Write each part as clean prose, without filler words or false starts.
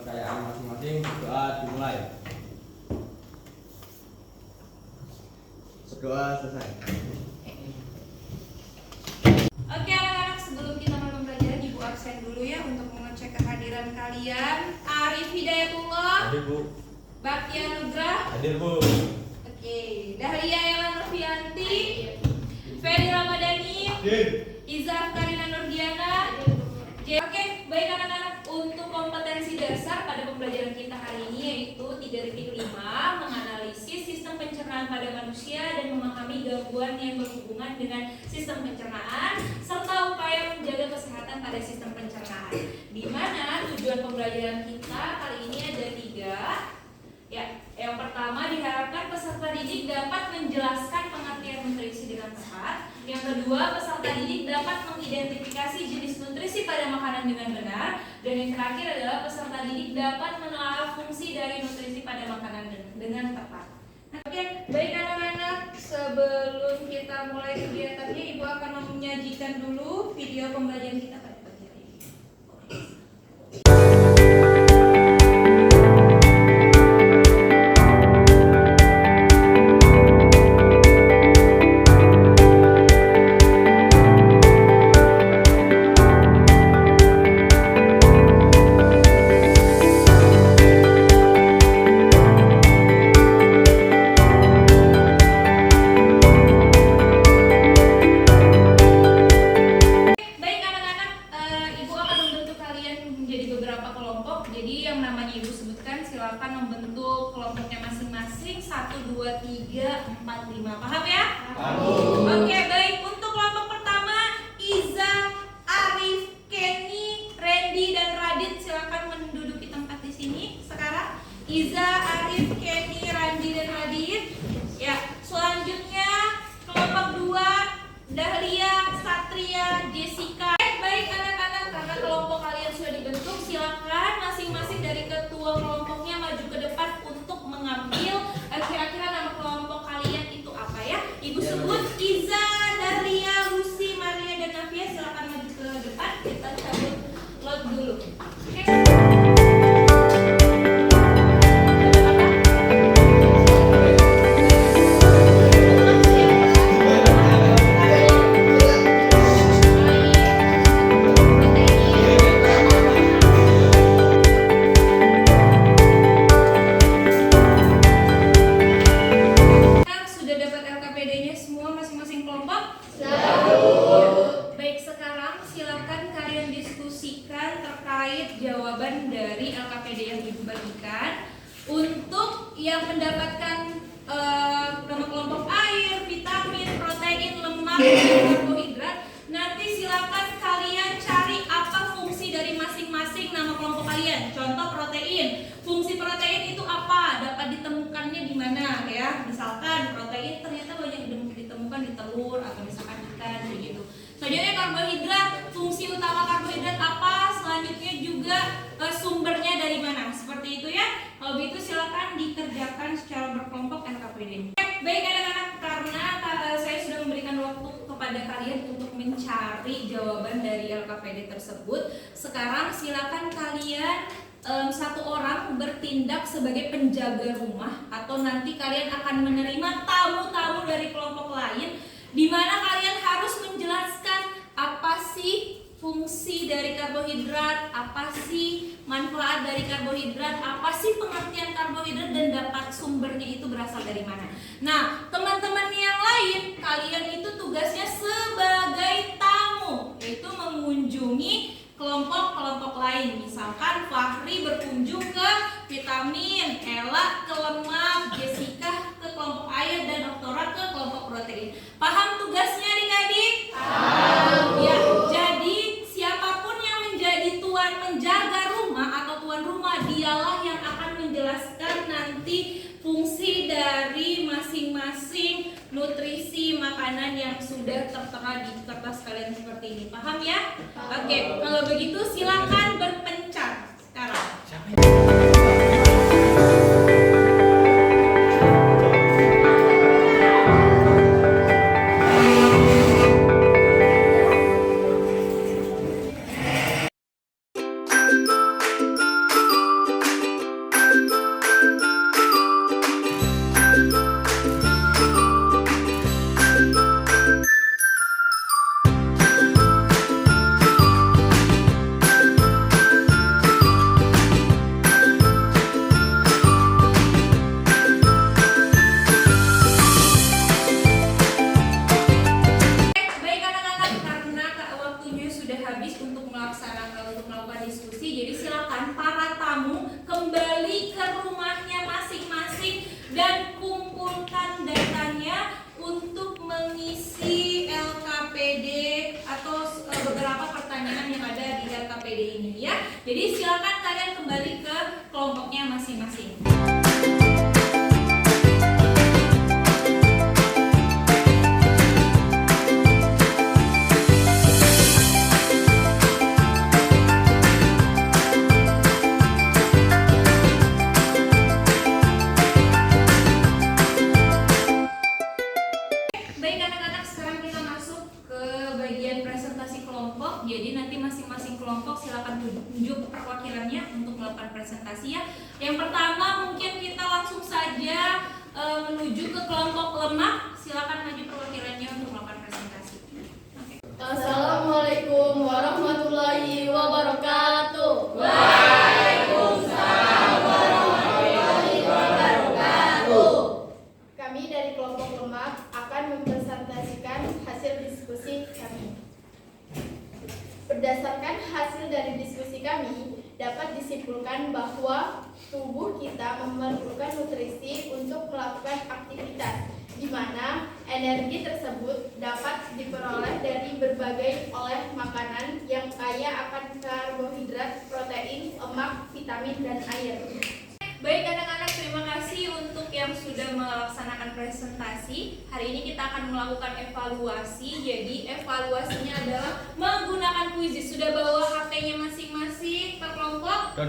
kepercayaan masing-masing. Doa dimulai. Doa selesai. Oke anak-anak, sebelum kita mulai pembelajaran, Ibu absen dulu ya untuk mengecek kehadiran kalian. Arif Hidayatullah. Hadir Bu. Bakti Anugrah. Hadir Bu. Oke, Dahlia Ella Nurfianti. Ferry Ramadhani. Hadir. Iza Karina Nurdiana. Oke, baik anak-anak, untuk kompetensi dasar pada pembelajaran kita hari ini yaitu 3.5 menganalisis sistem pencernaan pada manusia dan memahami gangguan yang berhubungan dengan sistem pencernaan serta upaya menjaga kesehatan pada sistem pencernaan. Di mana tujuan pembelajaran kita kali ini ada 3. Ya, yang pertama diharapkan peserta didik dapat menjelaskan pengertian nutrisi dengan tepat. Yang kedua, peserta didik dapat mengidentifikasi jenis nutrisi pada makanan dengan benar. Dan yang terakhir adalah peserta didik dapat menelaah fungsi dari nutrisi pada makanan dengan tepat. Oke, baik anak-anak, sebelum kita mulai kegiatannya, Ibu akan menyajikan dulu video pembelajaran kita pada pagi hari ini. Paham ya? Oke, baik. Untuk kelompok pertama, Iza, Arif, Kenny, Randy, dan Radit silakan menduduki tempat di sini sekarang. Iza, Arif, Kenny, Randy, dan Radit. Ya, selanjutnya kelompok 2, Dahlia, Satria, Jessica. Baik anak-anak, karena kelompok kalian sudah dibentuk, silakan masing-masing dari ketua kelompoknya maju ke depan untuk mengambil kira-kira nama kelompok kalian itu apa ya? Ibu sebut Iza, Dahlia, Lucy, Maria, dan Navia. Silakan maju ke depan. Kita cabut lot dulu. Oke. Jawaban dari LKPD yang Ibu bagikan. Untuk yang mendapatkan nama kelompok air, vitamin, protein, lemak, dan karbohidrat, nanti silakan kalian cari apa fungsi dari masing-masing nama kelompok kalian. Contoh protein, fungsi protein itu apa? Dapat ditemukannya di mana ya? Misalkan protein ternyata banyak ditemukan di telur atau misalkan ikan begitu. Selanjutnya karbohidrat, fungsi utama karbohidrat apa? Selanjutnya juga sumbernya dari mana? Seperti itu ya. Kalau begitu silakan dikerjakan secara berkelompok LKPD. Baik anak-anak, karena saya sudah memberikan waktu kepada kalian untuk mencari jawaban dari LKPD tersebut. Sekarang silakan kalian satu orang bertindak sebagai penjaga rumah, atau nanti kalian akan menerima tamu-tamu dari kelompok lain, di mana kalian harus menjelaskan apa sih fungsi dari karbohidrat, apa sih manfaat dari karbohidrat, apa sih pengertian karbohidrat, dan dapat sumbernya itu berasal dari mana. Nah, teman-teman yang lain, kalian itu tugasnya sebagai tamu, yaitu mengunjungi kelompok-kelompok lain. Misalkan Fahri berkunjung ke vitamin, Ella ke lemak, Jessica ke kelompok air, dan Oktora ke kelompok protein. Paham tugasnya adik-adik? Paham. Ya, jadi siapapun yang menjadi tuan menjaga rumah atau tuan rumah, dialah yang akan menjelaskan nanti fungsi dari masing-masing nutrisi makanan yang sudah tertera di kertas kalian seperti ini. Paham ya? Oke, kalau begitu silakan berpencar sekarang. presentasi ya. Yang pertama mungkin kita langsung saja menuju ke kelompok lemak. Silakan maju perwakilannya untuk melakukan presentasi. Oke. Assalamualaikum warahmatullahi wabarakatuh. Waalaikumsalam warahmatullahi wabarakatuh. Kami dari kelompok lemak akan mempresentasikan hasil diskusi kami. Berdasarkan hasil dari diskusi kami, dapat disimpulkan bahwa tubuh kita memerlukan nutrisi untuk melakukan aktivitas, di mana energi tersebut dapat diperoleh dari berbagai oleh makanan yang kaya akan karbohidrat, protein, lemak, vitamin, dan air. Baik anak-anak, terima kasih untuk yang sudah melaksanakan presentasi. Hari ini kita akan melakukan evaluasi. Jadi evaluasinya adalah menggunakan kuisis. Sudah bawa HP-nya masing-masing per kelompok?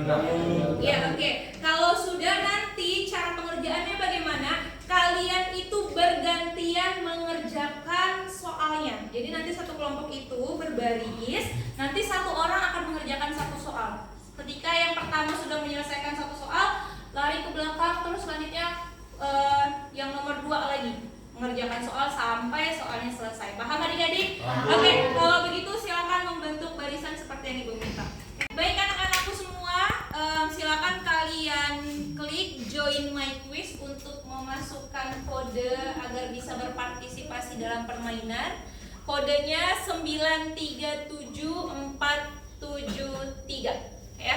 Ya, oke. Kalau sudah, nanti cara pengerjaannya bagaimana? Kalian itu bergantian mengerjakan soalnya. Jadi nanti satu kelompok itu berbaris, nanti satu orang akan mengerjakan satu soal. Ketika yang pertama sudah menyelesaikan satu soal, lari ke belakang, terus selanjutnya yang nomor 2 lagi mengerjakan soal sampai soalnya selesai. Paham adik-adik? Oke, kalau begitu silakan membentuk barisan seperti yang Ibu minta. Baik anak-anakku semua, silakan kalian klik join my quiz untuk memasukkan kode agar bisa berpartisipasi dalam permainan. Kodenya 937473 ya.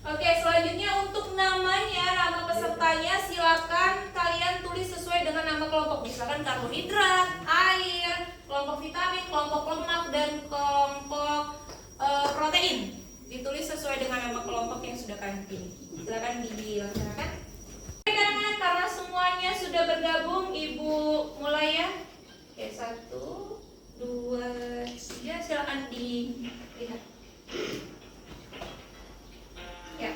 Oke, selanjutnya untuk namanya, nama pesertanya silakan kalian tulis sesuai dengan nama kelompok. Misalkan karbohidrat, air, kelompok vitamin, kelompok lemak, dan kelompok protein. Ditulis sesuai dengan nama kelompok yang sudah kalian pilih. Silakan dilaksanakan. Oke, karena semuanya sudah bergabung, Ibu mulai ya. Oke, 1, 2, 3, silakan dilihat. Ya.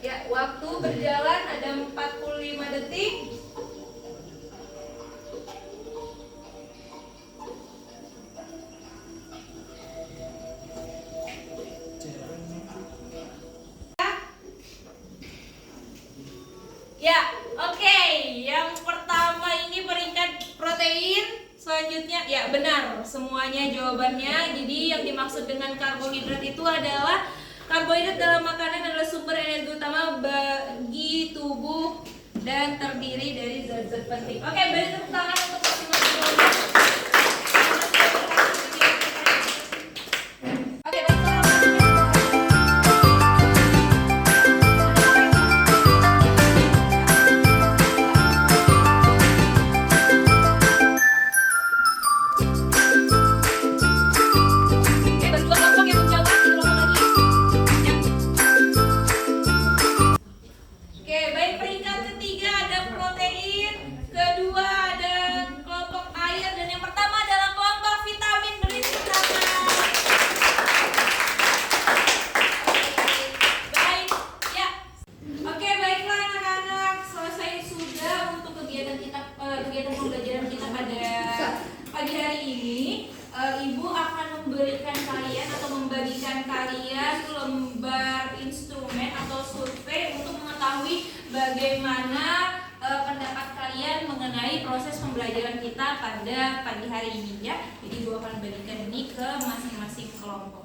Ya, waktu berjalan ada 45 detik. Ya, oke. Yang pertama ini peringkat protein. Selanjutnya, ya benar, semuanya jawabannya. Jadi yang dimaksud dengan karbohidrat itu adalah karbohidrat dalam makanan adalah sumber energi utama bagi tubuh dan terdiri dari zat-zat penting. Oke, beri tepuk tangan untuk masing-masing kelompok. Oke, bagaimana pendapat kalian mengenai proses pembelajaran kita pada pagi hari ini ya. Jadi Ibu akan bagikan ini ke masing-masing kelompok.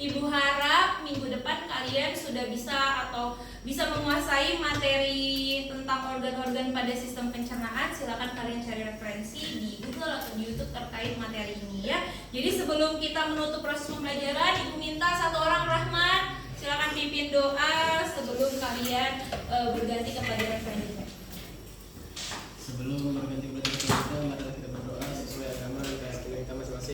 Ibu harap minggu depan kalian sudah bisa menguasai materi tentang tentang organ-organ pada sistem pencernaan, silakan kalian cari referensi di Google atau di YouTube terkait materi ini ya. Jadi sebelum kita menutup proses pembelajaran, Ibu minta satu orang Rahmat, silakan pimpin doa sebelum kalian berganti kepada referensi. Sebelum berganti